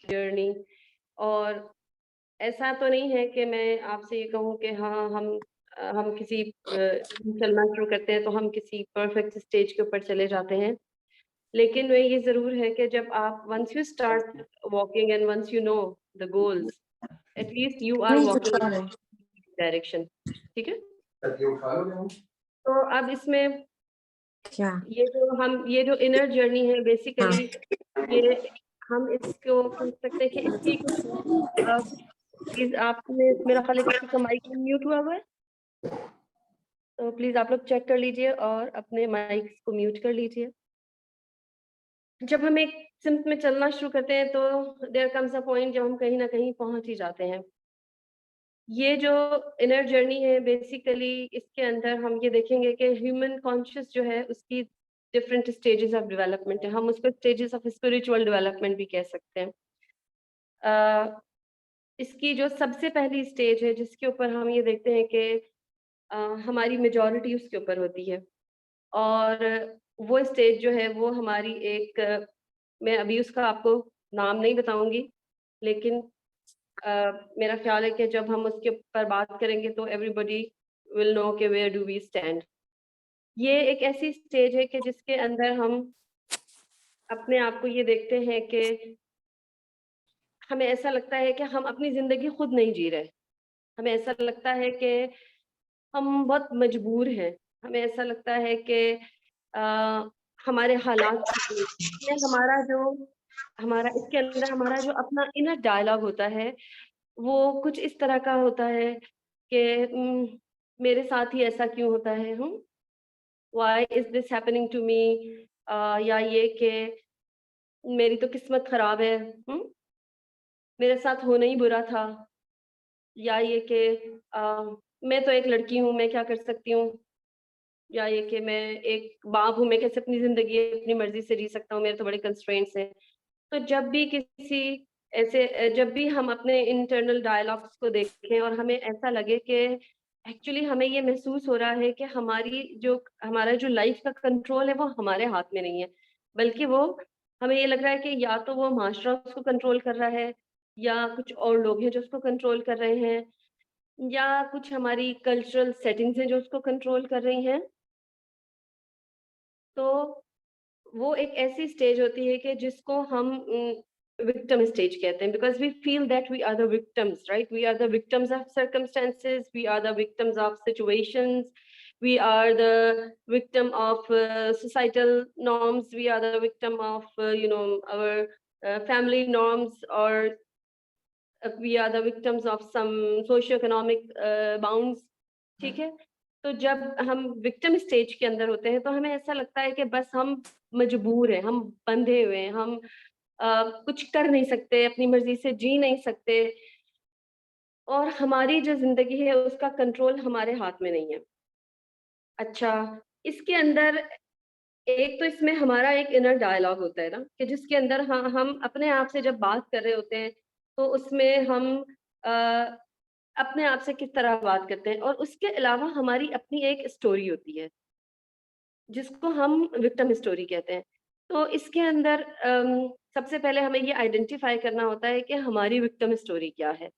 Journey. और ऐसा तो नहीं है कि मैं आपसे ये कहूँ कि हाँ, हम किसी चलना शुरू करते हैं तो हम किसी परफेक्ट स्टेज के ऊपर चले जाते हैं। लेकिन वह ये ज़रूर है कि जब आप once you start walking and once you know the goals, at least you are नहीं वॉकिंग उठा इन रहे। डायरेक्शन। ठीक है? उठा लोगे हम? तो अब इसमें क्या? ये जो इनर जर्नी है हाँ। बेसिकली, ये हम इसको कह सकते हैं कि इसकी कुछ प्लीज़ आपने, मेरा ख़्याल है किसी का माइक म्यूट हुआ है, तो प्लीज़ आप लोग चेक कर लीजिए और अपने माइक्स को म्यूट कर लीजिए। जब हम एक सिम्त में चलना शुरू करते हैं तो देयर कम्स अ पॉइंट जब हम कहीं न कहीं पहुँच ही जाते हैं। ये जो इनर जर्नी है बेसिकली, इसके अंदर हम ये देखेंगे कि ह्यूमन कॉन्शियस जो है उसकी डिफरेंट स्टेजेस ऑफ डेवलपमेंट है। हम उसको स्टेजेस ऑफ स्पिरिचुअल डेवलपमेंट भी कह सकते हैं। अ, इसकी जो सबसे पहली स्टेज है जिसके ऊपर हम ये देखते हैं कि अ, हमारी मेजॉरिटी उसके ऊपर होती है। और वो स्टेज जो है वो हमारी एक मैं अभी उसका आपको नाम नहीं बताऊँगी, लेकिन अ, मेरा ख़्याल है कि जब हम उसके ऊपर बात करेंगे तो एवरीबॉडी विल नो कि वेयर डू वी स्टैंड। ये एक ऐसी स्टेज है कि जिसके अंदर हम अपने आप को ये देखते हैं कि हमें ऐसा लगता है कि हम अपनी ज़िंदगी खुद नहीं जी रहे। हमें ऐसा लगता है कि हम बहुत मजबूर हैं। हमें ऐसा लगता है कि अ, हमारे हालात में हमारा इसके अंदर हमारा जो अपना इनर डायलॉग होता है, वो कुछ इस तरह का होता है कि मेरे साथ ही ऐसा क्यों होता है? Why is this happening to me? या ये कि मेरी तो किस्मत खराब है, मेरे साथ होना ही बुरा था। या ये कि मैं तो एक लड़की हूँ, मैं क्या कर सकती हूँ? या ये कि मैं एक बाप हूँ, मैं कैसे अपनी ज़िंदगी अपनी मर्ज़ी से जी सकता हूँ, मेरे तो बड़े कंस्ट्रेंट्स हैं। तो जब भी हम अपने इंटरनल डायलॉग्स को देखें और हमें ऐसा लगे कि एक्चुअली हमें ये महसूस हो रहा है कि हमारा जो लाइफ़ का कंट्रोल है, वो हमारे हाथ में नहीं है, बल्कि वो हमें ये लग रहा है कि या तो वो माशरा उसको कंट्रोल कर रहा है, या कुछ और लोग हैं जो उसको कंट्रोल कर रहे हैं, या कुछ हमारी कल्चरल सेटिंग्स हैं जो उसको कंट्रोल कर रही हैं। तो वो एक ऐसी स्टेज होती है कि जिसको हम विक्टिम स्टेज कहते हैं, because we feel that we are the victims, right? We are the victims of circumstances, we are the victims of situations, we are the victim of societal norms, we are the victim of our family norms, or we are the victims of some socio-economic bounds। ठीक है? तो जब हम victim stage के अंदर होते हैं तो हमें ऐसा लगता है कि बस हम मजबूर हैं, हम बंधे हुए हैं, हम कुछ कर नहीं सकते, अपनी मर्ज़ी से जी नहीं सकते, और हमारी जो ज़िंदगी है उसका कंट्रोल हमारे हाथ में नहीं है। अच्छा, इसके अंदर एक तो इसमें हमारा एक इनर डायलॉग होता है ना, कि जिसके अंदर हम अपने आप से जब बात कर रहे होते हैं, तो उसमें हम अ, अपने आप से किस तरह बात करते हैं, और उसके अलावा हमारी अपनी एक स्टोरी होती है, जिसको हम विक्टिम स्टोरी कहते हैं। तो इसके अंदर सबसे पहले हमें ये आइडेंटिफ़ाई करना होता है कि हमारी विक्टिम स्टोरी क्या है?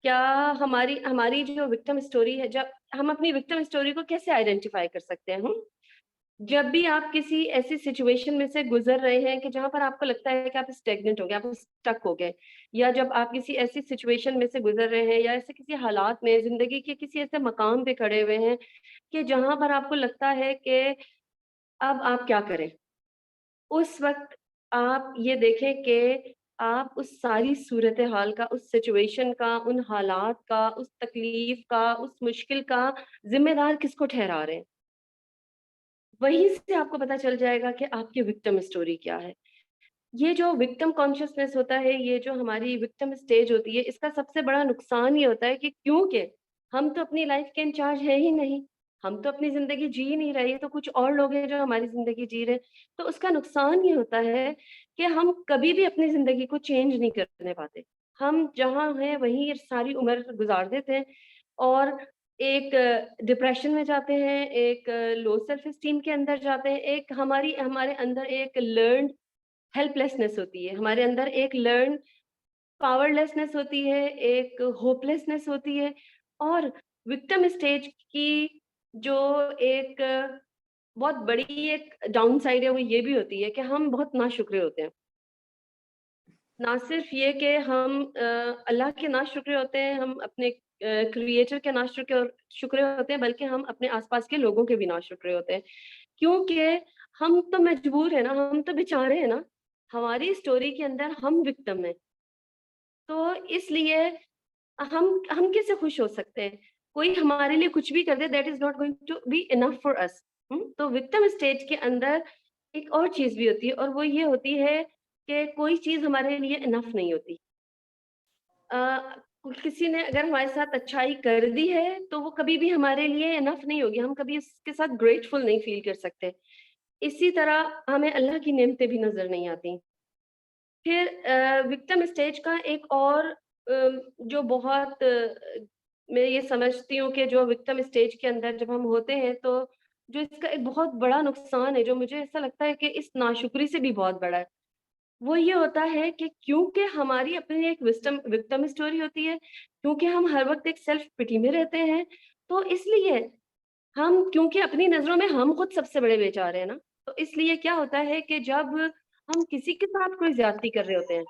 क्या हमारी हमारी जो विक्टिम स्टोरी है, जब हम अपनी विक्टिम स्टोरी को कैसे आइडेंटिफ़ाई कर सकते हैं? जब भी आप किसी ऐसी सिचुएशन में से गुज़र रहे हैं कि जहाँ पर आपको लगता है कि आप स्टैग्नेंट हो गए, आप स्टक हो गए, या जब आप किसी ऐसी सिचुएशन में से गुज़र रहे हैं, या ऐसे किसी हालात में ज़िंदगी के किसी ऐसे मकाम पे खड़े हुए हैं कि जहाँ पर आपको लगता है कि अब आप क्या करें? उस वक़्त आप ये देखें कि आप उस सारी सूरत-ए-हाल का, उस सिचुएशन का, उन हालात का, उस तकलीफ़ का, उस मुश्किल का ज़िम्मेदार किसको ठहरा रहे हैं? वहीं से आपको पता चल जाएगा कि आपकी विक्टिम स्टोरी क्या है। ये जो विक्टिम कॉन्शियसनेस होता है, ये जो हमारी विक्टिम स्टेज होती है, इसका सबसे बड़ा नुकसान ये होता है कि क्योंकि हम तो अपनी लाइफ़ के इंचार्ज हैं ही नहीं, हम तो अपनी ज़िंदगी जी ही नहीं रहे, ये तो कुछ और लोग हैं जो हमारी ज़िंदगी जी रहे हैं। तो उसका नुकसान ये होता है कि हम कभी भी अपनी ज़िंदगी को चेंज नहीं करने पाते। हम जहाँ हैं वहीं सारी उम्र गुज़ार देते हैं, और एक डिप्रेशन में जाते हैं, एक लो सेल्फ एस्टीम के अंदर जाते हैं, एक हमारे अंदर एक लर्न्ड हेल्पलेसनेस होती है, हमारे अंदर एक लर्न पावरलेसनेस होती है, एक होपलेसनेस होती है, और विक्टिम स्टेज की जो एक बहुत बड़ी एक डाउन साइड है, वो ये भी होती है कि हम बहुत नाशुक्रे होते हैं। ना सिर्फ ये कि हम अल्लाह के नाशुक्रे होते हैं, हम अपने क्रिएटर के शुक्रे होते हैं, बल्कि हम अपने आसपास के लोगों के भी नाशुक्रे होते हैं। क्योंकि हम तो मजबूर है ना, हम तो बेचारे हैं ना, हमारी स्टोरी के अंदर हम विक्टिम हैं। तो इसलिए हम कैसे खुश हो सकते हैं? कोई हमारे लिए कुछ भी कर दे, that is not going to be enough for us. तो विक्टिम स्टेज के अंदर एक और चीज़ भी होती है, और वो ये होती है कि कोई चीज़ हमारे लिए इनफ नहीं होती। अ, किसी ने अगर हमारे साथ अच्छाई कर दी है, तो वो कभी भी हमारे लिए इनफ नहीं होगी, हम कभी उसके साथ ग्रेटफुल नहीं फ़ील कर सकते। इसी तरह हमें अल्लाह की नेमतें भी नज़र नहीं आती। फिर विक्टिम स्टेज का एक और जो बहुत मैं ये समझती हूँ कि जो विक्टिम स्टेज के अंदर जब हम होते हैं, तो जो इसका एक बहुत बड़ा नुकसान है, जो मुझे ऐसा लगता है कि इस नाशुक्री से भी बहुत बड़ा है, वो ये होता है कि क्योंकि हमारी अपनी एक विक्टिम स्टोरी होती है, क्योंकि हम हर वक़्त एक सेल्फ पिटी में रहते हैं, तो इसलिए हम क्योंकि अपनी नज़रों में हम खुद सबसे बड़े बेचारे हैं ना, तो इसलिए क्या होता है कि जब हम किसी के साथ कोई ज़्यादती कर रहे होते हैं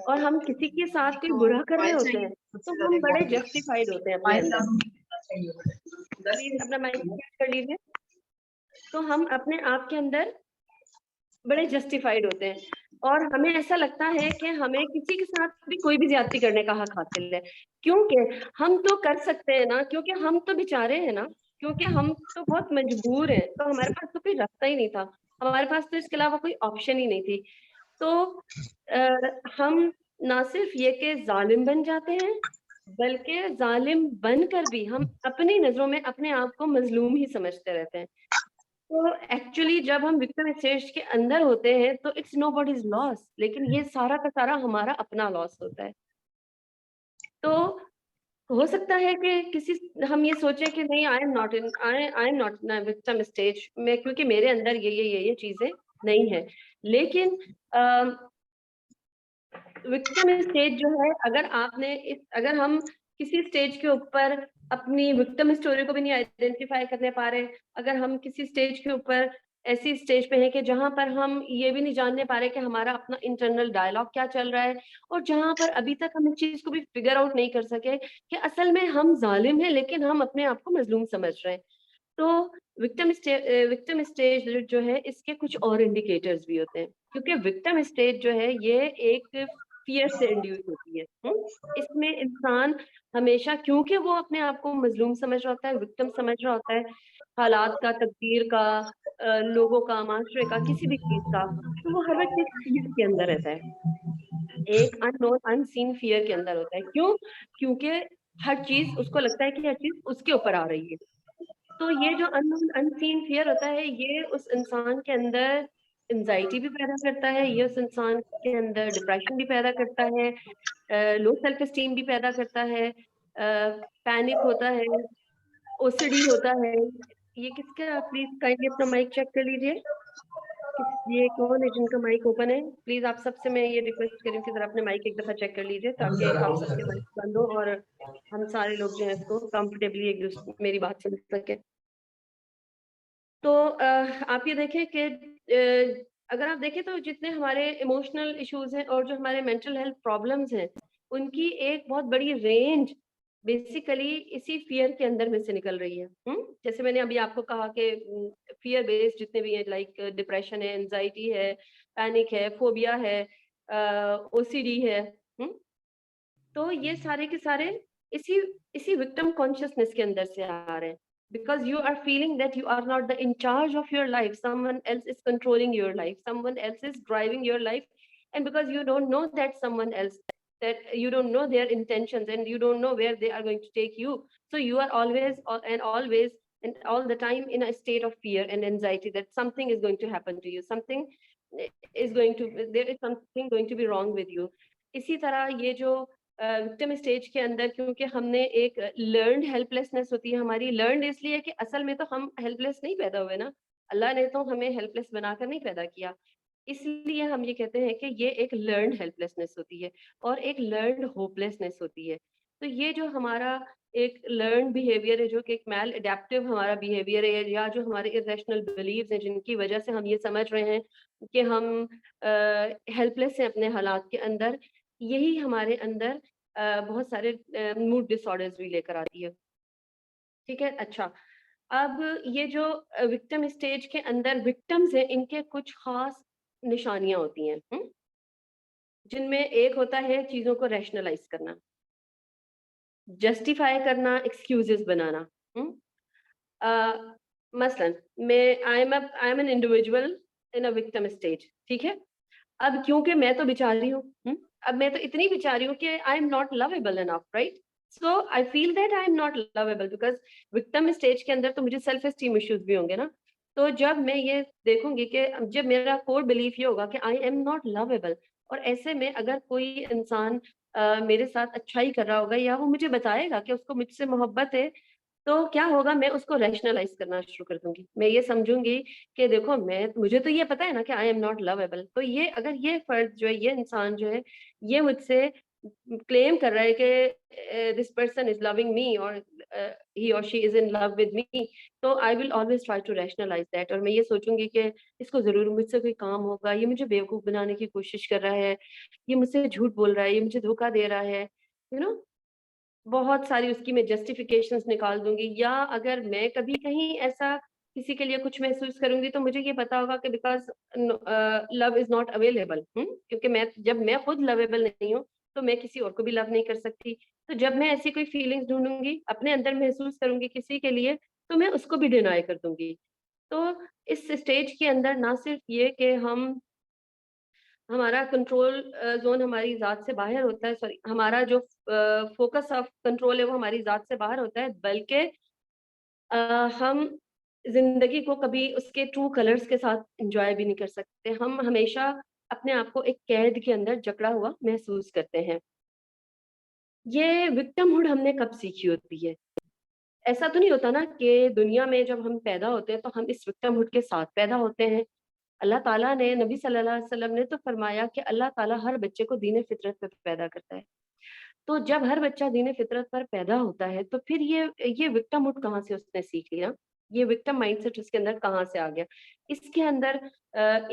और हम किसी के साथ कोई बुरा कर रहे होते हैं, तो हम बड़े जस्टिफाइड होते हैं अपने अंदर। प्लीज़ अपना माइक म्यूट कर लीजिए। तो हम अपने आप के अंदर बड़े जस्टिफाइड होते हैं, और हमें ऐसा लगता है कि हमें किसी के साथ भी कोई भी ज़्यादती करने का हक हासिल है। क्योंकि हम तो कर सकते हैं ना, क्योंकि हम तो बेचारे हैं ना, क्योंकि हम तो बहुत मजबूर हैं, तो हमारे पास तो कोई रास्ता ही नहीं था। हमारे पास तो इसके अलावा कोई ऑप्शन ही नहीं थी। तो हम ना सिर्फ ये कि ज़ालिम बन जाते हैं, बल्कि ज़ालिम बनकर भी हम अपनी नज़रों में अपने आप को मज़लूम ही समझते रहते हैं। तो एक्चुअली जब हम विक्टिम स्टेज के अंदर होते हैं, तो इट्स नोबॉडीज़ लॉस, लेकिन ये सारा का सारा हमारा अपना लॉस होता है। तो हो सकता है कि किसी हम ये सोचें कि नहीं, आई am not in a victim stage में, क्योंकि मेरे अंदर ये चीज़ें नहीं हैं। लेकिन अ, विक्टिम स्टेज जो है, अगर हम किसी स्टेज के ऊपर अपनी विक्टिम स्टोरी को भी नहीं आइडेंटिफाई करने पा रहे, अगर हम किसी स्टेज के ऊपर ऐसी स्टेज पे हैं कि जहाँ पर हम ये भी नहीं जानने पा रहे कि हमारा अपना इंटरनल डायलॉग क्या चल रहा है, और जहाँ पर अभी तक हम इस चीज़ को भी फिगर आउट नहीं कर सके कि असल में हम ज़ालिम हैं, लेकिन हम अपने आप को मज़लूम समझ रहे हैं। तो विक्टिम स्टेज जो है, इसके कुछ और इंडिकेटर्स भी होते हैं, क्योंकि विक्टिम स्टेज जो है ये एक फ़ियर से इंड्यूस होती है। इसमें इंसान हमेशा, क्योंकि वो अपने आप को मज़लूम समझ रहा होता है, विक्टिम समझ रहा होता है, हालात का, तकदीर का, लोगों का, माशरे का, किसी भी चीज़ का, तो वो हर वक़्त एक फ़ियर के अंदर रहता है। एक अननोन अनसीन फ़ियर के अंदर होता है। क्यों? क्योंकि हर चीज़ उसको लगता है कि हर चीज़ उसके ऊपर आ रही है। तो ये जो अननोन अनसीन फ़ियर होता है, ये उस इंसान के अंदर एंग्ज़ायटी भी पैदा करता है, ये उस इंसान के अंदर डिप्रेशन भी पैदा करता है, लो सेल्फ एस्टीम भी पैदा करता है, पैनिक होता है, ओसीडी होता है। ये किसका, प्लीज़ काइंडली अपना माइक चेक कर लीजिए। ये कौन है जिनका माइक ओपन है? प्लीज़ आप सबसे मैं ये रिक्वेस्ट कर रही हूँ कि ज़रा अपने माइक एक दफ़ा चेक कर लीजिए, ताकि आप सबके माइक बंद हो और हम सारे लोग जो हैं इसको कंफर्टेबली मेरी बात सुन सकें। तो आप ये देखें कि अगर आप देखें तो जितने हमारे इमोशनल इश्यूज़ हैं और जो हमारे मेंटल हेल्थ प्रॉब्लम्स हैं, उनकी एक बहुत बड़ी रेंज बेसिकली इसी फ़ियर के अंदर में से निकल रही है। जैसे मैंने अभी आपको कहा कि फ़ियर बेस्ड जितने भी हैं, लाइक डिप्रेशन है, एंग्ज़ायटी है, पैनिक है, फ़ोबिया है, ओसीडी है। हुँ? तो ये सारे के सारे इसी इसी विक्टिम कॉन्शियसनेस के अंदर से आ रहे हैं, because you are feeling that you are not the in charge of your life, someone else is controlling your life, someone else is driving your life, and because you don't know that someone else, that you don't know their intentions and you don't know where they are going to take you, so you are always and all the time in a state of fear and anxiety that something is going to happen to you, something is going to, there is something going to be wrong with you. इसी तरह ये जो victim stage के अंदर, क्योंकि हमने एक learned helplessness होती है हमारी, लर्न्ड इसलिए कि असल में तो हम हेल्पलेस नहीं पैदा हुए ना, अल्लाह ने तो हमें हेल्पलेस बनाकर नहीं पैदा किया। इसलिए हम ये कहते हैं कि ये एक लर्न्ड हेल्पलेसनेस होती है और एक लर्न्ड होपलेसनेस होती है। तो ये जो हमारा एक लर्न्ड बिहेवियर है, जो कि एक मैल एडेप्टिव हमारा बिहेवियर है, या जो हमारे इरेशनल बिलीव्स हैं जिनकी वजह से हम ये समझ रहे हैं कि हम हेल्पलेस हैं अपने हालात के अंदर, यही हमारे अंदर बहुत सारे मूड डिसऑर्डर्स भी लेकर आती है। ठीक है? अच्छा, अब ये जो विक्टिम स्टेज के अंदर विक्टिम्स हैं, इनके कुछ खास निशानियाँ होती हैं, जिनमें एक होता है चीज़ों को रैशनलाइज़ करना, जस्टिफाई करना, एक्सक्यूज़ेज़ बनाना, हुँ? अ, मसलन मैं I am an individual in a victim stage, ठीक है? अब क्योंकि मैं तो बेचारी हूँ, अब मैं तो इतनी बेचारी हूँ कि आई am not lovable enough, right? So I feel that I am not lovable because victim stage के अंदर तो मुझे सेल्फ एस्टीम इश्यूज़ भी होंगे ना। तो जब मैं ये देखूँगी कि जब मेरा कोर बिलीफ ये होगा कि आई एम नॉट लवेबल, और ऐसे में अगर कोई इंसान मेरे साथ अच्छाई कर रहा होगा या वो मुझे बताएगा कि उसको मुझसे मोहब्बत है, तो क्या होगा, मैं उसको रैशनलाइज़ करना शुरू कर दूँगी। मैं ये समझूँगी कि देखो, मैं मुझे तो ये पता है ना कि आई एम नॉट लवेबल, तो ये अगर ये फ़र्द जो है, ये इंसान जो है, ये मुझसे क्लेम कर रहा है कि this person is loving me, or he or she is in love with me, तो I will always try to rationalize that, और मैं ये सोचूँगी कि इसको ज़रूर मुझसे कोई काम होगा, ये मुझे बेवकूफ़ बनाने की कोशिश कर रहा है, ये मुझसे झूठ बोल रहा है, ये मुझे धोखा दे रहा है, यू नो? बहुत सारी उसकी मैं जस्टिफिकेशंस निकाल दूँगी, या अगर मैं कभी कहीं ऐसा किसी के लिए कुछ महसूस करूँगी, तो मुझे ये पता होगा कि because love is not available, क्योंकि मैं जब मैं खुद लवेबल नहीं हूँ, तो मैं किसी और को भी लव नहीं कर सकती। तो जब मैं ऐसी कोई फीलिंग्स ढूँढूँगी, अपने अंदर महसूस करूँगी किसी के लिए, तो मैं उसको भी डिनाई कर दूँगी। तो इस स्टेज के अंदर ना सिर्फ ये कि हमारा कंट्रोल ज़ोन हमारी ज़ात से बाहर होता है, सॉरी, हमारा जो फ़ोकस ऑफ कंट्रोल है वो हमारी ज़ात से बाहर होता है, बल्कि अ, हम ज़िंदगी को कभी उसके ट्रू कलर्स के साथ एन्जॉय भी नहीं कर सकते। हम हमेशा अपने आप को एक कैद के अंदर जकड़ा हुआ महसूस करते हैं। ये विक्टिमहुड हमने कब सीखी होती है? ऐसा तो नहीं होता ना कि दुनिया में जब हम पैदा होते हैं तो हम इस विक्टिमहुड के साथ पैदा होते हैं। अल्लाह ताला ने, नबी सल्लल्लाहु अलैहि वसल्लम ने तो फरमाया कि अल्लाह ताला हर बच्चे को दीन फितरत पे पैदा करता है। तो जब हर बच्चा दीन फितरत पर पैदा होता है, तो फिर ये विक्टिमहुड कहाँ से उसने सीख लिया? ये विक्टिम माइंडसेट उसके अंदर कहाँ से आ गया? इसके अंदर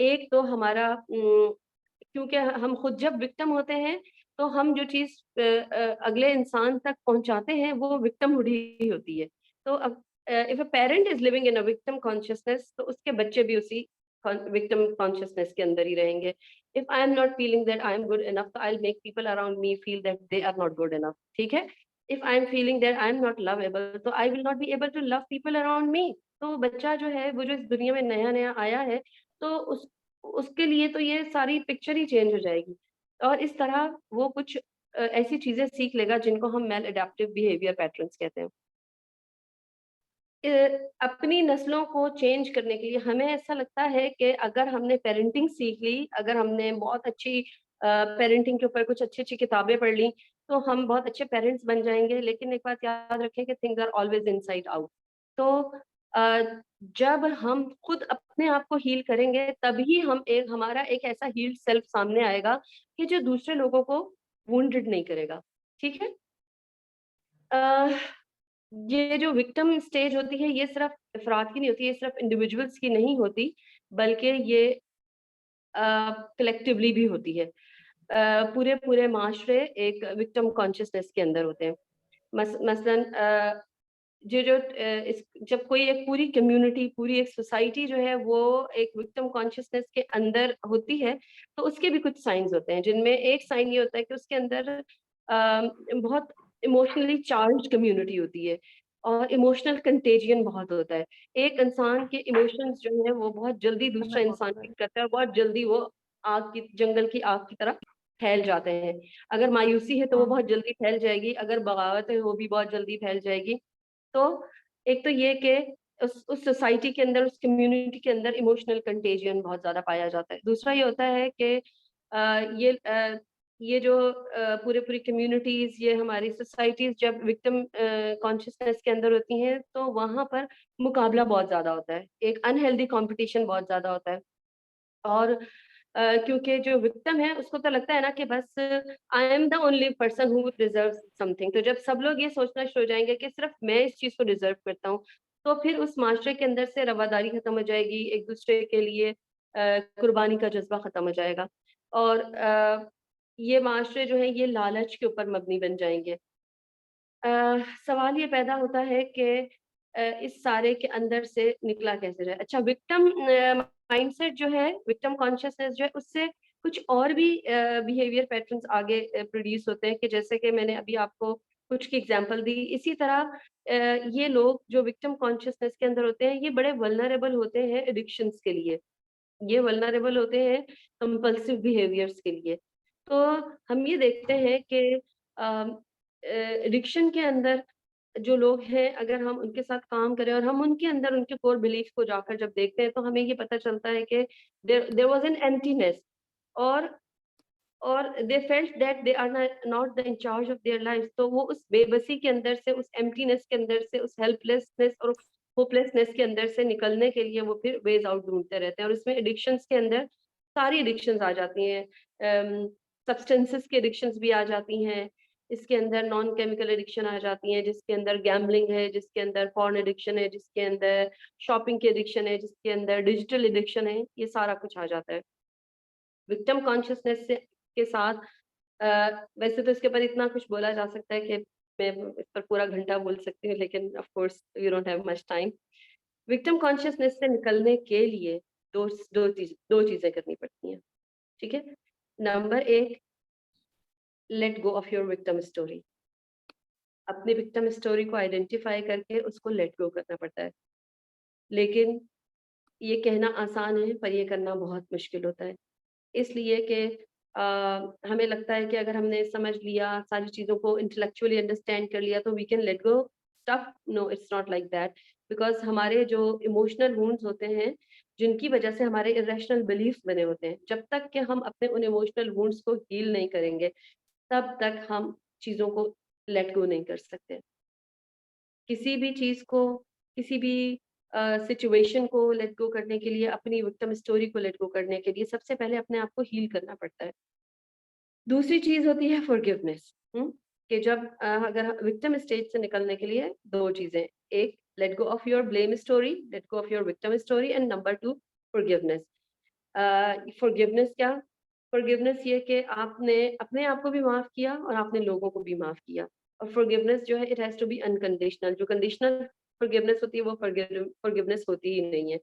एक तो हमारा क्योंकि हम खुद जब विक्टिम होते हैं, तो हम जो चीज़ अगले इंसान तक पहुँचाते हैं, वो विक्टिमहुड ही होती है। तो अब if a parent is living in a victim consciousness, तो उसके बच्चे भी उसी विक्टिम कॉन्शसनेस के अंदर ही रहेंगे। If I am not feeling that I am good enough, तो I will make people around me feel that they are not good enough, ठीक है? If I am feeling that I am not lovable, तो I will not be able to love people around me. तो बच्चा जो है, वो जो इस दुनिया में नया-नया आया है, तो उसके लिए तो ये सारी पिक्चर ही चेंज हो जाएगी, और इस तरह वो कुछ ऐसी चीज़ें सीख लेगा जिनको हम मैल एडैप्टिव बिहेवियर पैटर्न्स कहते हैं। अ, अपनी नस्लों को चेंज करने के लिए हमें ऐसा लगता है कि अगर हमने पेरेंटिंग सीख ली, अगर हमने बहुत अच्छी पेरेंटिंग के ऊपर कुछ अच्छी-अच्छी किताबें पढ़ ली, तो हम बहुत अच्छे पेरेंट्स बन जाएँगे। लेकिन एक बात याद रखें कि things are always inside out. तो अ, जब हम खुद अपने आप को हील करेंगे, तभी हमारा एक ऐसा हील्ड सेल्फ सामने आएगा कि जो दूसरे लोगों को वुंडेड नहीं करेगा। ठीक है? अ ये जो विक्टिम स्टेज होती है, ये सिर्फ़ अफ़राद की नहीं होती, ये सिर्फ़ इंडिविजुअल्स की नहीं होती, बल्कि ये अ, कलेक्टिवली भी होती है। पूरे-पूरे माशरे एक विक्टिम कॉन्शसनेस के अंदर होते हैं। मसलन इस जब कोई एक पूरी कम्युनिटी, पूरी एक सोसाइटी जो है, वो एक विक्टिम कॉन्शसनेस के अंदर होती है, तो उसके भी कुछ साइन्स होते हैं, जिनमें एक साइन ये होता है कि उसके अंदर बहुत इमोशनली चार्ज्ड कम्युनिटी होती है, और इमोशनल कंटेजियन बहुत होता है। एक इंसान के इमोशंस जो हैं, वो बहुत जल्दी दूसरा इंसान पिक करता है, और बहुत जल्दी वो जंगल की आग की तरह फैल जाते हैं। अगर मायूसी है, तो वो बहुत जल्दी फैल जाएगी, अगर बगावत है, वो भी बहुत जल्दी फैल जाएगी। तो एक तो ये कि उस सोसाइटी के अंदर, उस कम्युनिटी के अंदर इमोशनल कंटेजियन बहुत ज़्यादा पाया जाता है। दूसरा ये होता है कि ये जो पूरी कम्युनिटीज़, ये हमारी सोसाइटीज़ जब विक्टिम कॉन्शसनेस के अंदर होती हैं, तो वहाँ पर मुकाबला बहुत ज़्यादा होता है। एक अनहेल्दी कॉम्पिटिशन बहुत ज़्यादा होता है, और क्योंकि जो विक्टिम है उसको तो लगता है ना कि बस I am the only person who deserve something. तो जब सब लोग ये सोचना शुरू हो जाएंगे कि सिर्फ मैं इस चीज को डिजर्व करता हूँ, तो फिर उस माशरे के अंदर से रवादारी खत्म हो जाएगी, एक दूसरे के लिए कुर्बानी का जज्बा खत्म हो जाएगा, और ये माशरे जो है ये लालच के ऊपर मबनी बन जाएंगे। अ, सवाल ये पैदा होता है कि इस सारे के अंदर से निकला कैसे जाए। अच्छा, विक्टिम माइंडसेट जो है, विक्टिम कॉन्शियसनेस जो है, उससे कुछ और भी बिहेवियर पैटर्न्स आगे प्रोड्यूस होते हैं, कि जैसे कि मैंने अभी आपको कुछ की एग्जांपल दी। इसी तरह ये लोग जो विक्टिम कॉन्शियसनेस के अंदर होते हैं, ये बड़े वल्नरेबल होते हैं एडिक्शंस के लिए, ये वल्नरेबल होते हैं कंपल्सिव बिहेवियर्स के लिए। तो हम ये देखते हैं कि एडिक्शन के अंदर जो लोग हैं, अगर हम उनके साथ काम करें और हम उनके अंदर उनके कोर बिलीफ को जाकर जब देखते हैं, तो हमें ये पता चलता है कि देयर वाज एन एम्प्टीनेस, और they felt that they are not the in charge of their life. तो वो उस बेबसी के अंदर से, उस एम्प्टीनेस के अंदर से, उस हेल्पलेसनेस और होपलेसनेस के अंदर से निकलने के लिए वो फिर वेज आउट ढूंढते रहते हैं। और इसमें एडिक्शंस के अंदर सारी एडिक्शंस आ जाती हैं, सब्सटेंसेस की एडिक्शंस भी आ जाती हैं, इसके अंदर नॉन केमिकल एडिक्शन आ जाती हैं, जिसके अंदर गैम्बलिंग है, जिसके अंदर पॉर्न एडिक्शन है, जिसके अंदर शॉपिंग की एडिक्शन है, जिसके अंदर डिजिटल एडिक्शन है, ये सारा कुछ आ जाता है। विक्टिम कॉन्शियसनेस से के साथ वैसे तो इसके ऊपर इतना कुछ बोला जा सकता है कि मैं इस पर पूरा घंटा बोल सकती हूँ, लेकिन of course we don't have much time. Victim consciousness से निकलने के लिए दो चीजें करनी पड़ती हैं, ठीक है। नंबर एक, let go of your victim story. अपनी विक्टिम स्टोरी को आइडेंटिफाई करके उसको लेट गो करना पड़ता है, लेकिन ये कहना आसान है पर ये करना बहुत मुश्किल होता है। इसलिए कि हमें लगता है कि अगर हमने समझ लिया, सारी चीज़ों को इंटेलेक्चुअली अंडरस्टैंड कर लिया, तो we can let go stuff. No, it's not like that. Because हमारे जो इमोशनल वुंड्स होते हैं, जिनकी वजह से हमारे इरेशनल बिलीफ्स बने होते हैं, जब तक कि हम अपने उन इमोशनल वुंड्स को हील नहीं करेंगे, तब तक हम चीज़ों को लेट गो नहीं कर सकते। किसी भी चीज़ को, किसी भी सिचुएशन को लेट गो करने के लिए, अपनी विक्टिम स्टोरी को लेट गो करने के लिए सबसे पहले अपने आप को हील करना पड़ता है। दूसरी चीज़ होती है फॉरगिवनेस। कि जब अगर विक्टिम स्टेज से निकलने के लिए दो चीज़ें, एक let go of your blame story, let go of your victim story, and number two forgiveness. Forgiveness क्या? फॉरगिवनेस ये कि आपने अपने आप को भी माफ़ किया और आपने लोगों को भी माफ़ किया। और फॉरगिवनेस जो है, it has to be unconditional. जो कंडीशनल फॉरगिवनेस होती है, वो फॉरगिवनेस होती ही नहीं है।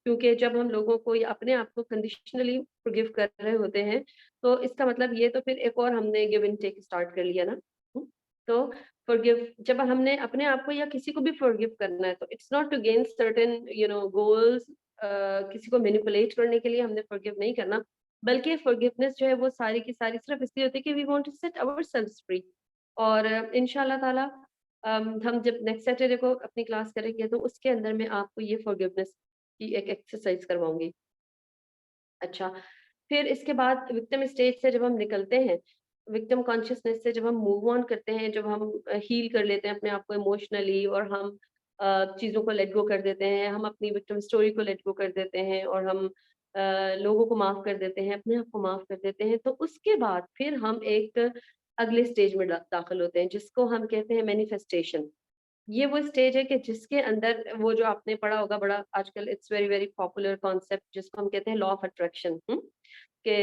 क्योंकि जब हम लोगों को या अपने आप को कंडीशनली फॉरगिव कर रहे होते हैं, तो इसका मतलब ये तो फिर एक और हमने गिव एंड टेक स्टार्ट कर लिया ना। हुँ? तो फॉरगिव, जब हमने अपने आप को या किसी को भी फॉरगिव करना है, तो it's not to gain certain goals. किसी को मैनिपुलेट करने के लिए हमने फॉरगिव नहीं करना, बल्कि फॉरगिवनेस जो है वो सारी की सारी सिर्फ इसलिए होती है कि we want to set ourselves free. और इंशाल्लाह ताला हम जब नेक्स्ट सैटरडे को अपनी क्लास करेंगे, तो उसके अंदर मैं आपको ये फॉरगिवनेस की एक एक्सरसाइज करवाऊंगी। अच्छा, फिर इसके बाद विक्टिम स्टेज से जब हम निकलते हैं, विक्टिम कॉन्शियसनेस से जब हम मूव ऑन करते हैं, जब हम हील कर लेते हैं अपने आप को इमोशनली, और हम चीज़ों को लेट गो कर देते हैं, हम अपनी विक्टिम स्टोरी को लेट गो कर देते हैं, और हम लोगों को माफ़ कर देते हैं, अपने आप को माफ़ कर देते हैं, तो उसके बाद फिर हम एक अगले स्टेज में दाखिल होते हैं, जिसको हम कहते हैं मैनिफेस्टेशन। ये वो स्टेज है कि जिसके अंदर वो जो आपने पढ़ा होगा, बड़ा आजकल it's very very popular concept, जिसको हम कहते हैं लॉ ऑफ अट्रैक्शन। कि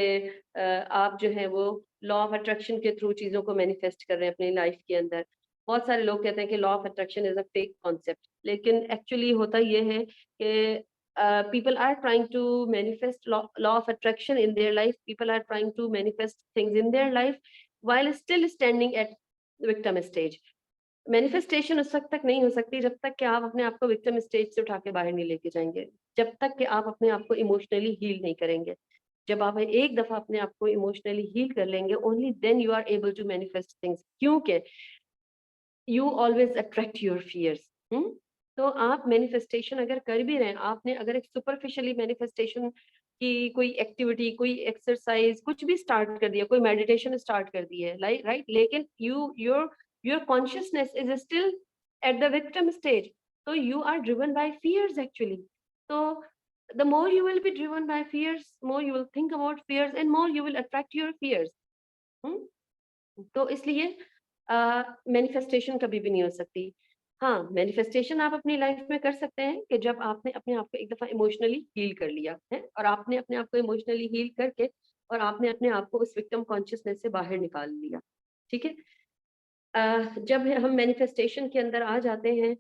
आप जो है वो लॉ ऑफ अट्रैक्शन के थ्रू चीज़ों को मैनिफेस्ट कर रहे हैं अपनी लाइफ के अंदर। बहुत सारे लोग कहते हैं कि law of attraction is a fake concept, लेकिन एक्चुअली होता ये है कि people are trying to manifest law of attraction in their life. People are trying to manifest things in their life while still standing at victim stage. Manifestation उस वक्त तक नहीं हो सकती जब तक कि आप अपने आप को विक्टिम स्टेज से उठा के बाहर नहीं लेके जाएंगे, जब तक कि आप अपने आप को इमोशनली हील नहीं करेंगे। जब आप एक दफा अपने आप को इमोशनली हील कर लेंगे, only then you are able to manifest things, क्योंकि you always attract your fears. तो आप मैनिफेस्टेशन अगर कर भी रहे हैं, आपने अगर एक सुपरफिशियली मैनिफेस्टेशन की कोई एक्टिविटी, कोई एक्सरसाइज, कुछ भी स्टार्ट कर दिया, कोई मेडिटेशन स्टार्ट कर दी है, राइट, लेकिन your consciousness is still at the victim stage, तो you are driven by fears actually. तो the more you will be driven by fears, more you will think about fears, and more you will attract your fears. तो इसलिए manifestation कभी भी नहीं हो सकती। हाँ, मैनिफेस्टेशन आप अपनी लाइफ में कर सकते हैं कि जब आपने अपने आप को एक दफ़ा इमोशनली हील कर लिया है, और आपने अपने आप को इमोशनली हील करके और आपने अपने आप को उस विक्टिम कॉन्शियसनेस से बाहर निकाल लिया, ठीक है? जब हम मैनिफेस्टेशन के अंदर आ जाते हैं,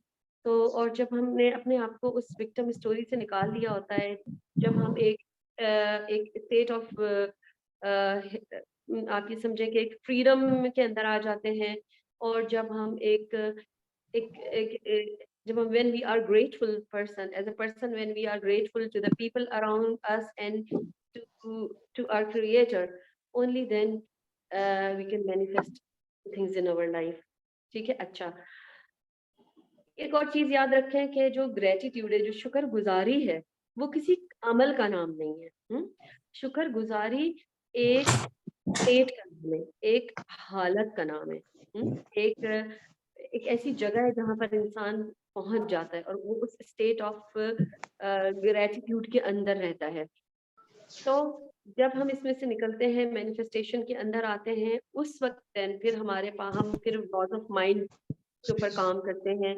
तो और जब हमने अपने आप को उस विक्टिम स्टोरी से निकाल लिया होता है, जब हम एक स्टेट ऑफ आप ये समझें कि एक फ्रीडम के अंदर आ जाते हैं, और जब हम एक एक एक एक जब हम when we are grateful person as a person, when we are grateful to the people around us and to our creator, only then we can manifest things in our life. ठीक है? अच्छा, एक और चीज याद रखें कि जो ग्रेटिट्यूड है, जो शुक्रगुजारी है, वो किसी अमल का नाम नहीं है। शुक्रगुजारी एक स्टेट का नाम है, एक हालत का नाम है। एक एक ऐसी जगह है जहाँ पर इंसान पहुंच जाता है और वो उस स्टेट ऑफ ग्रेटिट्यूड के अंदर रहता है। तो जब हम इसमें से निकलते हैं, मैनिफेस्टेशन के अंदर आते हैं, उस वक्त देन फिर हमारे पास हम फिर लॉज ऑफ माइंड के ऊपर काम करते हैं,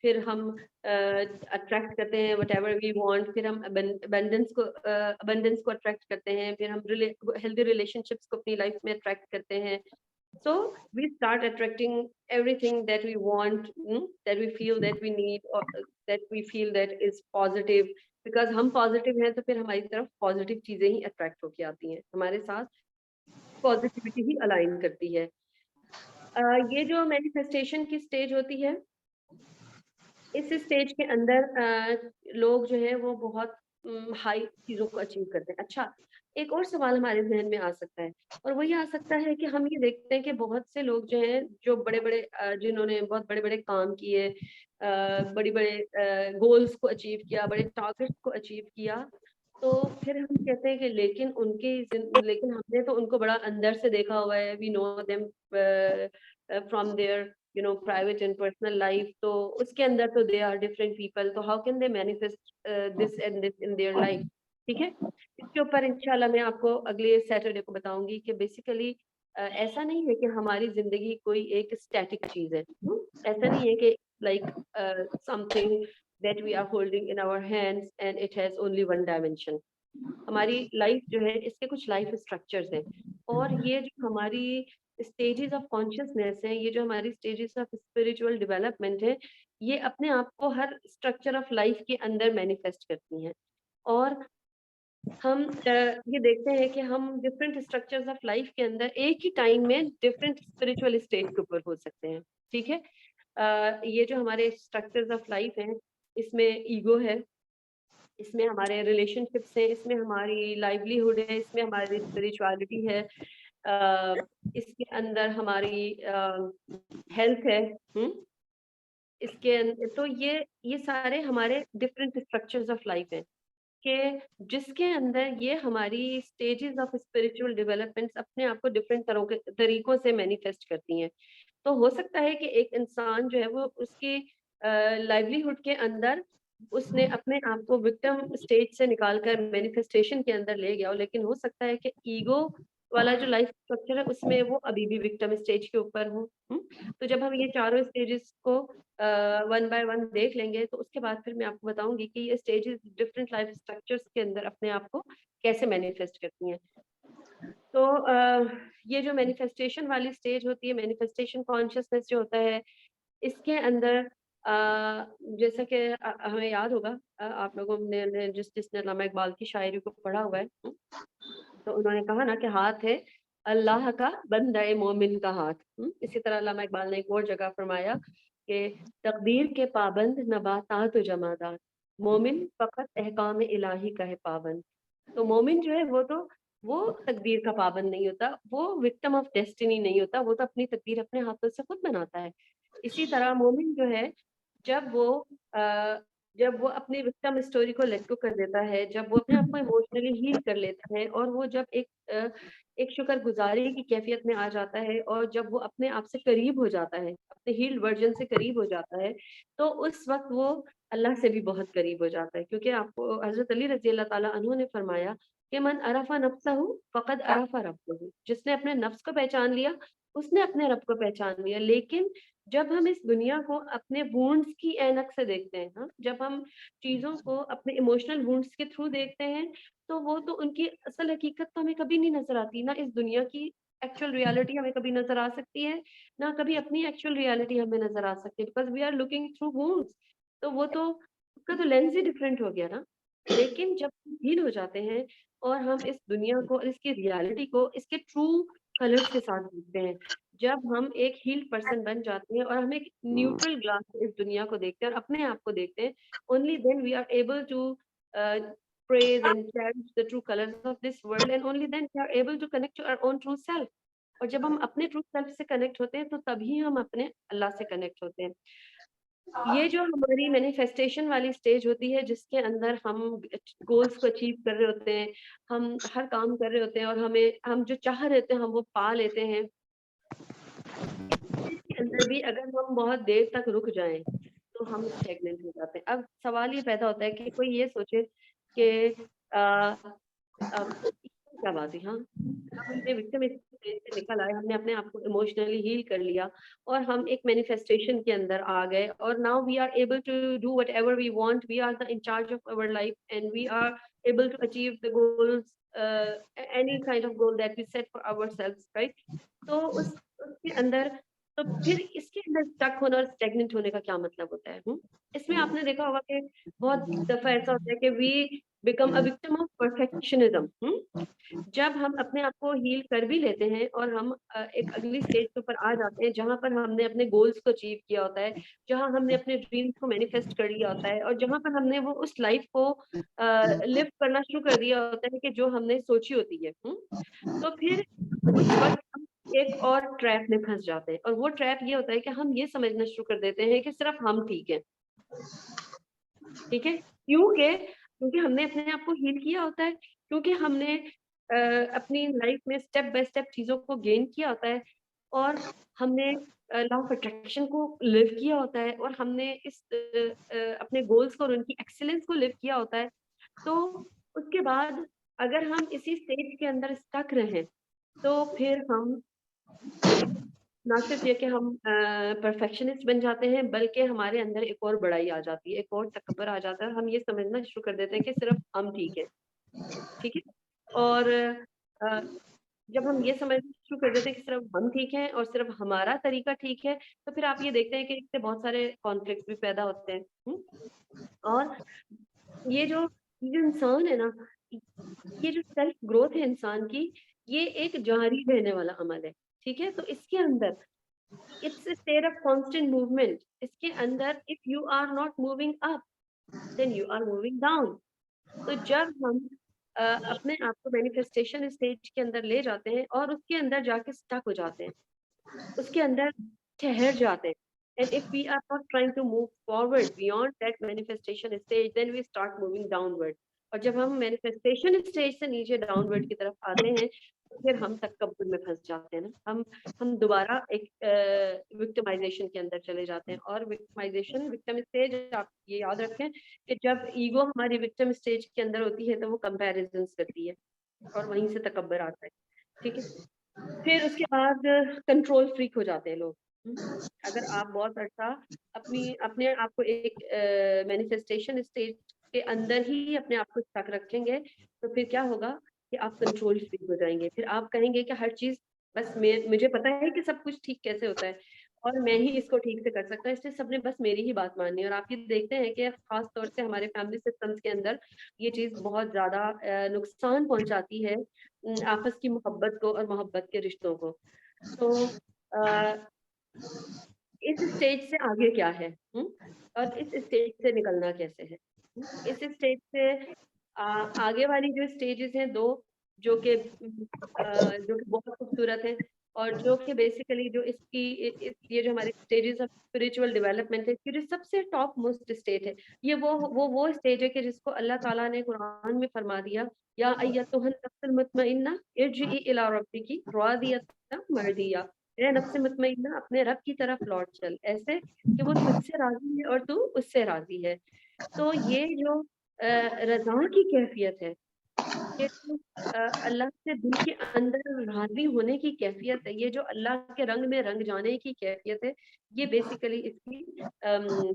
फिर हम अट्रैक्ट करते हैं व्हाटएवर वी वांट, फिर हम अबंडेंस को अट्रैक्ट करते हैं, फिर हम हेल्दी रिलेशनशिप्स को अपनी लाइफ में अट्रैक्ट करते हैं। So we start attracting everything that we want, that we feel that we need, or that we feel that is positive, because हम पॉजिटिव हैं तो फिर हमारी तरफ पॉजिटिव चीजें ही अट्रैक्ट होके आती हैं, हमारे साथ पॉजिटिविटी ही अलाइन करती है। ये जो मैनिफेस्टेशन की स्टेज होती है, इस स्टेज के अंदर लोग जो है वो बहुत हाई चीज़ों को अचीव करते हैं। अच्छा, एक और सवाल हमारे ज़हन में आ सकता है, और वो ये आ सकता है कि हम ये देखते हैं कि बहुत से लोग जो हैं, जो बड़े-बड़े जिन्होंने बहुत बड़े-बड़े काम किए, बड़े-बड़े गोल्स को अचीव किया, बड़े टारगेट्स को अचीव किया, तो फिर हम कहते हैं कि लेकिन हमने तो उनको बड़ा अंदर से देखा हुआ है, we know them from their private and personal life, तो उसके अंदर तो दे आर डिफरेंट पीपल, तो how can they manifest this and this in their life. ठीक है? इसके ऊपर इंशाल्लाह मैं आपको अगले सैटरडे को बताऊंगी कि बेसिकली ऐसा नहीं है कि हमारी जिंदगी कोई एक स्टैटिक चीज है। ऐसा नहीं है कि like something that we are holding in our hands and it has only one dimension. हमारी लाइफ जो है, इसके कुछ लाइफ स्ट्रक्चर्स हैं, और ये जो हमारी स्टेजेस ऑफ कॉन्शियसनेस है, ये जो हमारी स्टेजेस ऑफ स्पिरिचुअल डेवलपमेंट है, ये अपने आप को हर स्ट्रक्चर ऑफ लाइफ के अंदर मैनिफेस्ट करती हैं। और हम ये देखते हैं कि हम डिफरेंट स्ट्रक्चर्स ऑफ लाइफ के अंदर एक ही टाइम में डिफरेंट स्पिरिचुअल स्टेज के ऊपर हो सकते हैं। ठीक है? ये जो हमारे स्ट्रक्चर्स ऑफ लाइफ हैं, इसमें ईगो है, इसमें हमारे रिलेशनशिप्स हैं, इसमें हमारी लाइवलीहुड है, इसमें हमारी स्पिरिचुअलिटी है, इसके अंदर हमारी हेल्थ है। तो ये सारे हमारे डिफरेंट स्ट्रक्चर्स ऑफ लाइफ हैं, कि जिसके अंदर ये हमारी स्टेजेस ऑफ स्पिरिचुअल डेवलपमेंट्स अपने आप को डिफरेंट तरह के तरीकों से मैनिफेस्ट करती हैं। तो हो सकता है कि एक इंसान जो है वो उसकी लाइवलीहुड के अंदर उसने अपने आप को विक्टिम स्टेज से निकालकर मैनिफेस्टेशन के अंदर ले गया हो, लेकिन हो सकता है कि ईगो वाला जो लाइफ स्ट्रक्चर है उसमें वो अभी भी विक्टिम स्टेज के ऊपर हो। तो जब हम ये चारों स्टेजेस को वन बाय वन देख लेंगे, तो उसके बाद फिर मैं आपको बताऊंगी कि ये स्टेजेस डिफरेंट लाइफ स्ट्रक्चर्स के अंदर अपने आप को कैसे मैनिफेस्ट करती हैं। तो ये जो मैनिफेस्टेशन वाली स्टेज होती है, मैनिफेस्टेशन कॉन्शियसनेस जो होता है, इसके अंदर जैसा कि हमें याद होगा, आप लोगों ने जिसने अल्लामा इकबाल की शायरी को पढ़ा हुआ है, तो उन्होंने कहा ना कि हाथ है अल्लाह का, बंदा ए मोमिन का हाथ। इसी तरह अल्लामा इकबाल ने एक और जगह फरमाया कि तकदीर के पाबंद नबातात व जमादात, मोमिन फकत अहकाम इलाही का है पाबंद। तो मोमिन जो है वो तकदीर का पाबंद नहीं होता, वो विक्टिम ऑफ डेस्टिनी नहीं होता, वो तो अपनी तकदीर अपने हाथों से खुद बनाता है। इसी तरह मोमिन जो है, जब वो अ, जब वो अपनी विक्टिम स्टोरी को लेट गो कर देता है, जब वो अपने आप को इमोशनली हील कर लेता है, और वो जब एक शुक्रगुजारी की कैफियत में आ जाता है, और जब वो अपने आप से करीब हो जाता है, अपने हील्ड वर्जन से करीब हो जाता है, तो उस वक़्त वो अल्लाह से भी बहुत करीब हो जाता है। क्योंकि आपको हज़रत अली रज़ी अल्लाह ताला अन्हु ने फरमाया कि मन अरफ़ा नफ्सहु फ़क़द अरफ़ा रब्बहु, जिसने अपने नफ्स को पहचान लिया, उसने अपने रब को पहचान लिया। लेकिन जब हम इस दुनिया को अपने वुंड्स की ऐनक से देखते हैं, हाँ, जब हम चीज़ों को अपने इमोशनल वुंड्स के थ्रू देखते हैं, तो वो तो उनकी असल हकीकत तो हमें कभी नहीं नज़र आती। ना इस दुनिया की एक्चुअल रियलिटी हमें कभी नज़र आ सकती है, ना कभी अपनी एक्चुअल रियलिटी हमें नज़र आ सकती है, because we are looking through wounds. तो वो तो उसका तो लेंस ही डिफरेंट हो गया ना। लेकिन जब हम हील हो जाते हैं और हम इस दुनिया को और इसकी रियलिटी को इसके ट्रू कलर्स के साथ देखते हैं, जब हम एक हील्ड पर्सन बन जाते हैं और हम एक न्यूट्रल ग्लास से इस दुनिया को देखते हैं और अपने आप को देखते हैं, only then we are able to praise and cherish the true colors of this world, and only then we are able to connect to our own true self. और जब हम अपने ट्रू सेल्फ से कनेक्ट होते हैं, तो तभी हम अपने अल्लाह से कनेक्ट होते हैं। ये जो हमारी मैनिफेस्टेशन वाली स्टेज होती है, जिसके अंदर हम गोल्स को अचीव कर रहे होते हैं, हम हर काम कर रहे होते हैं और हम जो चाह रहे होते हैं हम वो पा लेते हैं। इस स्टेज के अंदर भी अगर हम बहुत देर तक रुक जाएँ, तो हम स्टैग्नेंट हो जाते हैं। अब सवाल ये पैदा होता है कि कोई ये सोचे कि क्या बात है, हाँ, हमने विक्टिम स्टेज से निकल आए, हमने अपने आप को इमोशनली हील कर लिया और हम एक मैनिफेस्टेशन के अंदर आ गए, और now we are able to do whatever we want, we are the in charge of our life and we are able to achieve the goals, any kind of goal that we set for ourselves, right? तो उसके अंदर, तो फिर इसके अंदर stuck होना और stagnant होने का क्या मतलब होता है? इसमें आपने देखा होगा कि बहुत दफ़ा ऐसा होता है कि we become a victim of perfectionism. जब हम अपने आप को हील कर भी लेते हैं और हम एक अगली स्टेज के ऊपर आ जाते हैं, जहाँ पर हमने अपने गोल्स को अचीव किया होता है, जहाँ हमने अपने ड्रीम्स को मैनिफेस्ट कर लिया होता है और जहाँ पर हमने वो उस लाइफ को लिव करना शुरू कर दिया होता है कि जो हमने सोची होती है। तो फिर उस वक़्त हम एक और ट्रैप में फँस जाते हैं, और वो ट्रैप ये होता है कि हम ये समझना शुरू कर देते हैं कि सिर्फ़ हम ठीक हैं। ठीक है? क्योंकि हमने अपने आप को हील किया होता है, क्योंकि हमने अपनी लाइफ में स्टेप बाय स्टेप चीज़ों को गेन किया होता है, और हमने लॉ ऑफ अट्रैक्शन को लिव किया होता है, और हमने अपने गोल्स को और उनकी एक्सीलेंस को लिव किया होता है। तो उसके बाद अगर हम इसी स्टेज के अंदर स्टक रहें, तो फिर हम ना सिर्फ ये कि हम परफेक्शनिस्ट बन जाते हैं, बल्कि हमारे अंदर एक और बड़ाई आ जाती है, एक और तकब्बुर आ जाता है, और हम ये समझना शुरू कर देते हैं कि सिर्फ़ हम ठीक हैं, ठीक है? और जब हम ये समझना शुरू कर देते हैं कि सिर्फ़ हम ठीक हैं और सिर्फ़ हमारा तरीका ठीक है, तो फिर आप ये देखते हैं कि इससे बहुत सारे कॉन्फ्लिक्ट्स भी पैदा होते हैं। और ये जो इंसान है ना, ये जो सेल्फ ग्रोथ है इंसान की, ये एक जारी रहने वाला अमल है, ठीक है? तो इसके अंदर it's a state of constant movement. इसके अंदर if you are not moving up, then you are moving down. तो जब हम अपने आप को मैनिफेस्टेशन स्टेज के अंदर ले जाते हैं और उसके अंदर जाके स्टक हो जाते हैं, उसके अंदर ठहर जाते हैं, and if we are not trying to move forward beyond that manifestation stage, then we start moving downward. और जब हम मैनिफेस्टेशन स्टेज से नीचे डाउनवर्ड की तरफ आते हैं, तो फिर हम तकब्बुर में फंस जाते हैं ना, हम दोबारा एक विक्टिमाइजेशन के अंदर चले जाते हैं। और विक्टिमाइजेशन विक्टिम स्टेज, आप ये याद रखें कि जब ईगो हमारी विक्टिम स्टेज के अंदर होती है, तो वो कंपैरिजंस करती है और वहीं से तकब्बुर आता है, ठीक है? फिर उसके बाद कंट्रोल फ्रीक हो जाते हैं लोग। अगर आप बहुत अच्छा अपनी अपने आप को एक मैनिफेस्टेशन स्टेज के अंदर ही अपने आप को स्टक रखेंगे, तो फिर क्या होगा कि आप कंट्रोल फ्रीक हो जाएँगे। फिर आप कहेंगे कि हर चीज़ बस मैं मुझे पता है कि सब कुछ ठीक कैसे होता है और मैं ही इसको ठीक से कर सकता हूँ, इसलिए सबने बस मेरी ही बात माननी है। और आप ये देखते हैं कि ख़ास तौर से हमारे फैमिली सिस्टम्स के अंदर ये चीज़ बहुत ज़्यादा नुकसान पहुँचाती है आपस की मोहब्बत को और मोहब्बत के रिश्तों को। तो अ, इस स्टेज से आगे क्या है? और इस स्टेज से निकलना कैसे है? इस स्टेज से आगे वाली जो स्टेजेस हैं 2, जो कि जो कि बहुत खूबसूरत हैं। और जो कि बेसिकली जो इसकी ये जो हमारे स्टेजेस ऑफ स्पिरिचुअल डेवलपमेंट है, इसकी जो सबसे टॉप मोस्ट स्टेट है, ये वो स्टेज है कि जिसको अल्लाह ताला ने कुरान में फरमा दिया, या अय्यतुहन नफ्सुल मुतमइन्ना इरजिई इला रब्बिकी रादियतन मर्दिया, ए नफ्स मुतमइन्ना अपने रब की तरफ लौट चल, ऐसे कि वो तुझसे राजी है और तू उससे राजी है। तो ये जो रज़ा की कैफ़ियत है, ये जो अल्लाह से दिल के अंदर राज़ी होने की कैफ़ियत है, ये जो अल्लाह के रंग में रंग जाने की कैफ़ियत है, ये बेसिकली इसकी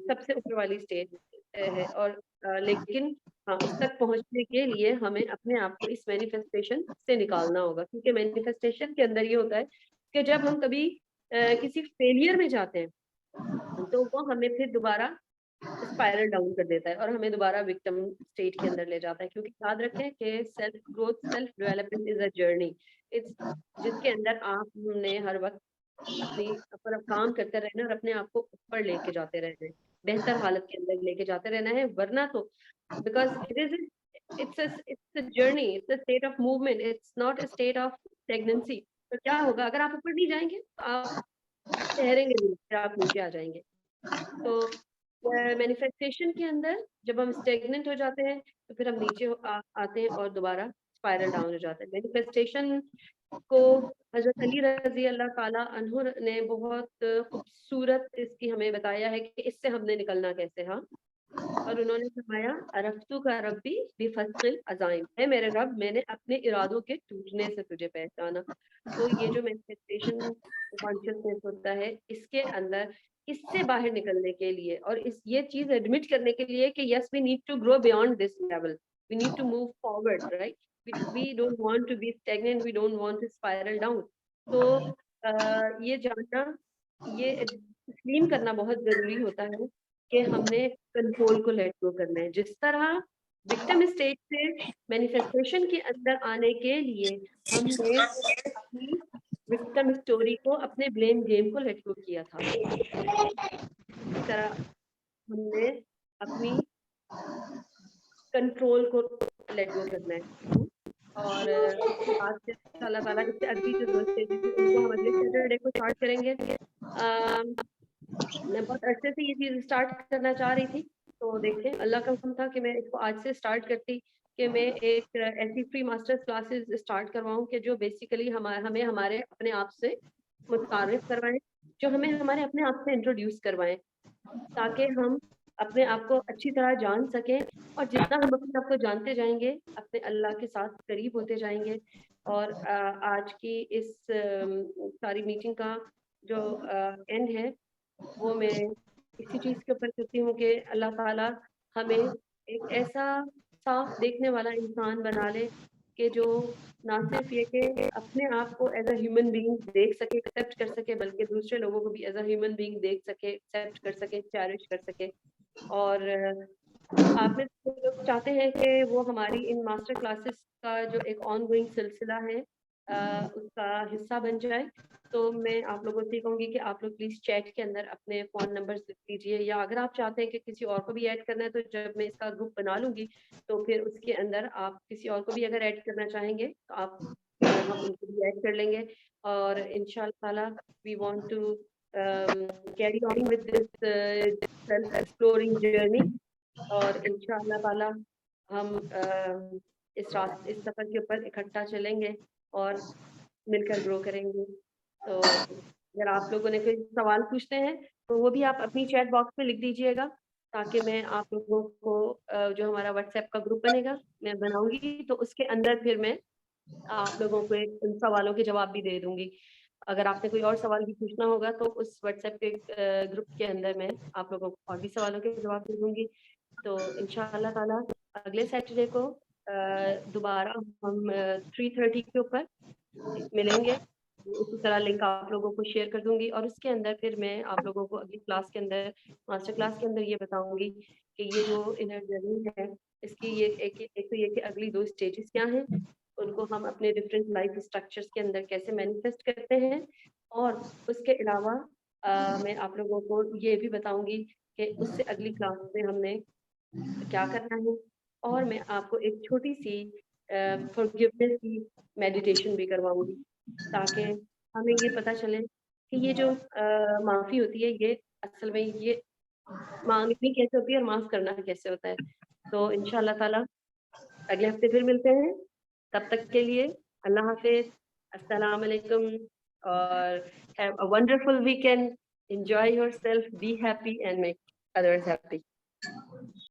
सबसे ऊपर वाली स्टेज है। और लेकिन हाँ, उस तक पहुँचने के लिए हमें अपने आप को इस मैनिफेस्टेशन से निकालना होगा, क्योंकि मैनिफेस्टेशन के अंदर ये होता है कि जब हम कभी किसी फेलियर में जाते हैं, तो वो हमें फिर दोबारा स्पाइरल डाउन कर देता है और हमें दोबारा विक्टिम स्टेट के अंदर ले जाता है, क्योंकि याद रखें कि self growth, self development is a journey. It's जिसके अंदर आपने हर वक्त अपनी पर काम करते रहना है और अपने आप को ऊपर लेके जाते रहना है, बेहतर हालत के अंदर लेके जाते रहना है, वरना तो because it's a journey, it's a state of movement, it's not a state of stagnancy. तो क्या होगा अगर आप ऊपर नहीं जाएंगे तो आप ठहरेंगे नहीं, फिर आप नीचे आ जाएंगे। तो मैनिफेस्टेशन के अंदर जब हम स्टेगनेंट हो जाते हैं तो फिर हम नीचे आते हैं और दोबारा स्पाइरल डाउन हो जाते हैं। मैनिफेस्टेशन को हज़रत अली रज़ी अल्लाह ताला अन्हु ने बहुत खूबसूरत इसकी हमें बताया है कि इससे हमने निकलना कैसे। हाँ, और उन्होंने फरमाया अरफ्तु का रब्बी बिफस्ल अज़ाइम, है मेरे रब, मैंने अपने इरादों के टूटने से तुझे पहचाना। तो ये जो मैनिफेस्टेशन कॉन्शियसनेस होता है, इसके अंदर इससे बाहर निकलने के लिए और इस ये चीज एडमिट करने के लिए कि yes we need to grow beyond this level, we need to move forward, right, we don't want to be stagnant, we don't want to spiral down. तो ये जानना, ये तस्लीम करना बहुत जरूरी होता है कि हमने कंट्रोल को लेट गो करना है। जिस तरह विक्टिम स्टेज से मैनिफेस्टेशन के अंदर आने के लिए हमने अपनी विक्टिम स्टोरी को, अपने ब्लेम गेम को लेट गो किया था, इसी तरह हमने अपनी कंट्रोल को लेट गो करना है। और इसके बाद से अल्लाह ताला इससे अगली जो 2 स्टेजेस है उनको हम अगले सैटरडे को स्टार्ट करेंगे। मैं बहुत अरसे से ये चीज़ स्टार्ट करना चाह रही थी, तो देखें अल्लाह का हुक्म था कि मैं इसको आज से स्टार्ट करती, कि मैं एक ऐसी फ्री मास्टर्स क्लासेस स्टार्ट करवाऊँ कि जो बेसिकली हमें हमारे अपने आप से मुतारिफ करवाएँ, जो हमें हमारे अपने आप से इंट्रोड्यूस करवाएँ, ताकि हम अपने आप को अच्छी तरह जान सकें। और जितना हम अपने आप को जानते जाएँगे, अपने अल्लाह के साथ करीब होते जाएँगे। और आज की इस सारी मीटिंग का जो एंड है, वो मैं इसी चीज़ के ऊपर करती हूँ कि अल्लाह ताला हमें एक ऐसा साफ देखने वाला इंसान बना ले कि जो ना सिर्फ ये कि अपने आप को एज़ अ ह्यूमन बीइंग देख सके, एक्सेप्ट कर सके, बल्कि दूसरे लोगों को भी एज़ अ ह्यूमन बीइंग देख सके, एक्सेप्ट कर सके, चेरिश कर सके। और आप में से जो लोग चाहते हैं कि वो हमारी इन मास्टर क्लासेस का जो एक ऑनगोइंग सिलसिला है उसका हिस्सा बन जाए, तो मैं आप लोगों से कहूँगी कि आप लोग प्लीज़ चैट के अंदर अपने फ़ोन नंबर्स लिख लीजिए, या अगर आप चाहते हैं कि किसी और को भी ऐड करना है, तो जब मैं इसका ग्रुप बना लूँगी, तो फिर उसके अंदर आप किसी और को भी अगर ऐड करना चाहेंगे, तो आप हम उनको भी ऐड कर लेंगे। और इंशाअल्लाह ताला we want to carry on with this self exploring journey. और इंशाअल्लाह ताला हम इस सफ़र के ऊपर इकट्ठा चलेंगे और मिलकर ग्रो करेंगे। तो अगर आप लोगों ने कोई सवाल पूछने हैं, तो वो भी आप अपनी चैट बॉक्स में लिख दीजिएगा, ताकि मैं आप लोगों को जो हमारा व्हाट्सएप का ग्रुप बनेगा, मैं बनाऊँगी, तो उसके अंदर फिर मैं आप लोगों को उन सवालों के जवाब भी दे दूँगी। अगर आपने कोई और सवाल भी पूछना होगा, तो उस व्हाट्सएप के ग्रुप के अंदर मैं आप लोगों को और भी सवालों के जवाब दे दूँगी। तो इंशाअल्लाह ताला अगले सैटरडे को दोबारा हम 3:30 के ऊपर मिलेंगे। उसी तरह लिंक आप लोगों को शेयर कर दूँगी और उसके अंदर फिर मैं आप लोगों को अगली क्लास के अंदर, मास्टर क्लास के अंदर ये बताऊँगी कि ये जो इनर जर्नी है, इसकी ये एक तो ये कि अगली 2 स्टेजेस क्या हैं, उनको हम अपने डिफरेंट लाइफ स्ट्रक्चर्स के अंदर कैसे मैनिफेस्ट करते हैं। और उसके अलावा मैं आप लोगों को ये भी बताऊँगी कि उससे अगली क्लास में हमने क्या करना है। और मैं आपको एक छोटी-सी फॉरगिवनेस की मेडिटेशन भी करवाऊँगी, ताकि हमें ये पता चले कि ये जो माफ़ी होती है ये असल में ये माँगनी कैसे होती है और माफ़ करना कैसे होता है। तो इंशाअल्लाह ताला अगले हफ्ते फिर मिलते हैं। तब तक के लिए अल्लाह हाफ़िज़, अस्सलाम वालेकुम और have a wonderful weekend. Enjoy yourself, be happy and make others happy.